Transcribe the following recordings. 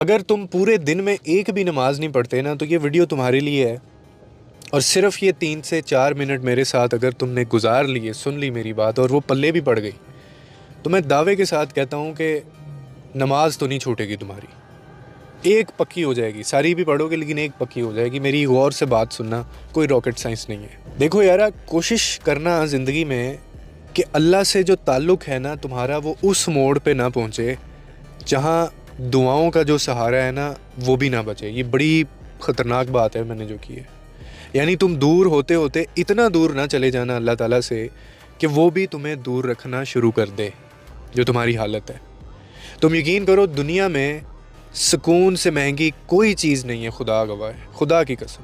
اگر تم پورے دن میں ایک بھی نماز نہیں پڑھتے نا تو یہ ویڈیو تمہارے لیے ہے، اور صرف یہ 3 سے 4 منٹ میرے ساتھ اگر تم نے گزار لیے، سن لی میری بات اور وہ پلے بھی پڑ گئی، تو میں دعوے کے ساتھ کہتا ہوں کہ نماز تو نہیں چھوٹے گی تمہاری، ایک پکی ہو جائے گی، ساری بھی پڑھو گے لیکن ایک پکی ہو جائے گی۔ میری غور سے بات سننا، کوئی راکٹ سائنس نہیں ہے۔ دیکھو یارا، کوشش کرنا زندگی میں کہ اللہ سے جو تعلق ہے نا تمہارا، وہ اس موڑ پہ نہ پہنچے جہاں دعاؤں کا جو سہارا ہے نا وہ بھی نہ بچے۔ یہ بڑی خطرناک بات ہے میں نے جو کی ہے، یعنی تم دور ہوتے ہوتے اتنا دور نہ چلے جانا اللہ تعالیٰ سے کہ وہ بھی تمہیں دور رکھنا شروع کر دے جو تمہاری حالت ہے۔ تم یقین کرو، دنیا میں سکون سے مہنگی کوئی چیز نہیں ہے، خدا گواہ ہے، خدا کی قسم۔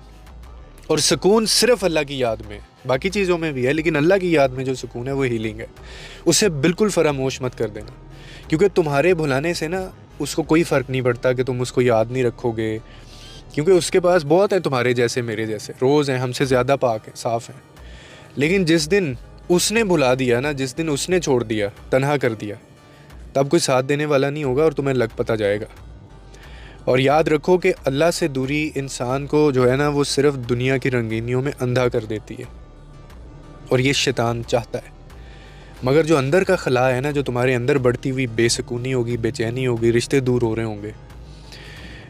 اور سکون صرف اللہ کی یاد میں، باقی چیزوں میں بھی ہے لیکن اللہ کی یاد میں جو سکون ہے وہ ہیلنگ ہے۔ اسے بالکل فراموش مت کر دینا، کیونکہ تمہارے بھلانے سے نا اس کو کوئی فرق نہیں پڑتا کہ تم اس کو یاد نہیں رکھو گے، کیونکہ اس کے پاس بہت ہیں تمہارے جیسے، میرے جیسے، روز ہیں، ہم سے زیادہ پاک ہیں، صاف ہیں۔ لیکن جس دن اس نے بھلا دیا نا، جس دن اس نے چھوڑ دیا، تنہا کر دیا، تب کوئی ساتھ دینے والا نہیں ہوگا اور تمہیں لگ پتہ جائے گا۔ اور یاد رکھو کہ اللہ سے دوری انسان کو جو ہے نا وہ صرف دنیا کی رنگینیوں میں اندھا کر دیتی ہے، اور یہ شیطان چاہتا ہے۔ مگر جو اندر کا خلا ہے نا، جو تمہارے اندر بڑھتی ہوئی بے سکونی ہوگی، بے چینی ہوگی، رشتے دور ہو رہے ہوں گے،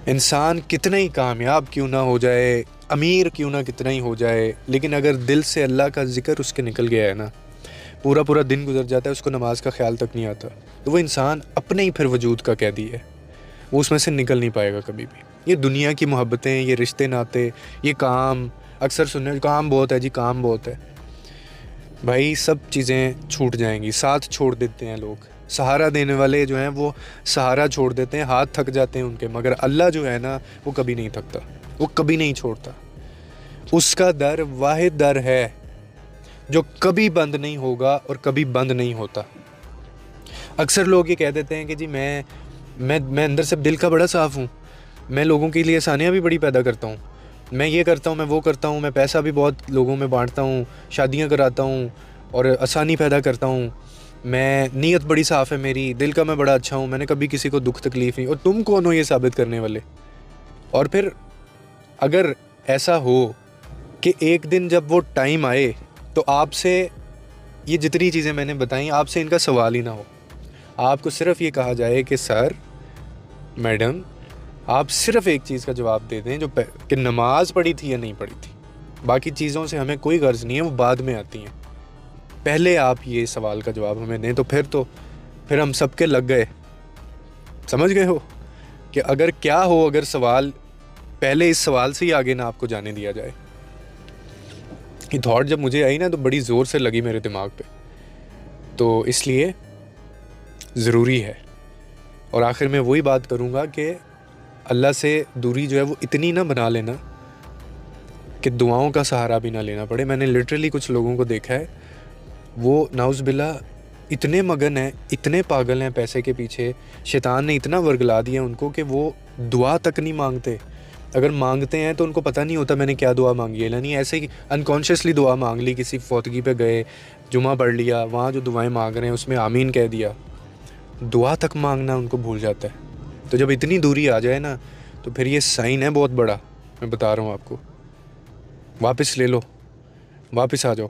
انسان کتنا ہی کامیاب کیوں نہ ہو جائے، امیر کیوں نہ کتنا ہی ہو جائے، لیکن اگر دل سے اللہ کا ذکر اس کے نکل گیا ہے نا، پورا پورا دن گزر جاتا ہے، اس کو نماز کا خیال تک نہیں آتا، تو وہ انسان اپنے ہی پھر وجود کا قیدی ہے، وہ اس میں سے نکل نہیں پائے گا کبھی بھی۔ یہ دنیا کی محبتیں، یہ رشتے ناتے، یہ کام، اکثر سننے کام بہت ہے جی، کام بہت ہے، بھائی سب چیزیں چھوٹ جائیں گی، ساتھ چھوڑ دیتے ہیں لوگ، سہارا دینے والے جو ہیں وہ سہارا چھوڑ دیتے ہیں، ہاتھ تھک جاتے ہیں ان کے، مگر اللہ جو ہے نا وہ کبھی نہیں تھکتا، وہ کبھی نہیں چھوڑتا۔ اس کا در واحد در ہے جو کبھی بند نہیں ہوگا اور کبھی بند نہیں ہوتا۔ اکثر لوگ یہ کہہ دیتے ہیں کہ جی میں اندر سے دل کا بڑا صاف ہوں، میں لوگوں کے لیے آسانیاں بھی بڑی پیدا کرتا ہوں، میں یہ کرتا ہوں، میں وہ کرتا ہوں، میں پیسہ بھی بہت لوگوں میں بانٹتا ہوں، شادیاں کراتا ہوں اور آسانی پیدا کرتا ہوں، میں نیت بڑی صاف ہے میری، دل کا میں بڑا اچھا ہوں، میں نے کبھی کسی کو دکھ تکلیف نہیں۔ اور تم کون ہو یہ ثابت کرنے والے؟ اور پھر اگر ایسا ہو کہ ایک دن جب وہ ٹائم آئے تو آپ سے یہ جتنی چیزیں میں نے بتائیں، آپ سے ان کا سوال ہی نہ ہو، آپ کو صرف یہ کہا جائے کہ سر، میڈم، آپ صرف ایک چیز کا جواب دے دیں کہ نماز پڑھی تھی یا نہیں پڑھی تھی، باقی چیزوں سے ہمیں کوئی غرض نہیں ہے، وہ بعد میں آتی ہیں، پہلے آپ یہ سوال کا جواب ہمیں دیں، تو پھر ہم سب کے لگ گئے۔ سمجھ گئے ہو کہ اگر کیا ہو، اگر سوال پہلے اس سوال سے ہی آگے نہ آپ کو جانے دیا جائے۔ یہ تھاٹ جب مجھے آئی نا تو بڑی زور سے لگی میرے دماغ پہ، تو اس لیے ضروری ہے۔ اور آخر میں وہی بات کروں گا کہ اللہ سے دوری جو ہے وہ اتنی نہ بنا لینا کہ دعاؤں کا سہارا بھی نہ لینا پڑے۔ میں نے لٹرلی کچھ لوگوں کو دیکھا ہے، وہ نعوذ باللہ اتنے مگن ہیں، اتنے پاگل ہیں پیسے کے پیچھے، شیطان نے اتنا ورگلا دیا ان کو کہ وہ دعا تک نہیں مانگتے، اگر مانگتے ہیں تو ان کو پتہ نہیں ہوتا میں نے کیا دعا مانگی ہے، یعنی ایسے ہی انکانشیسلی دعا مانگ لی، کسی فوتگی پہ گئے، جمعہ پڑھ لیا، وہاں جو دعائیں مانگ رہے ہیں اس میں آمین کہہ دیا، دعا تک مانگنا ان کو بھول جاتا ہے۔ تو جب اتنی دوری آ جائے نا تو پھر یہ سائن ہے بہت بڑا، میں بتا رہا ہوں آپ کو، واپس لے لو، واپس آ جاؤ۔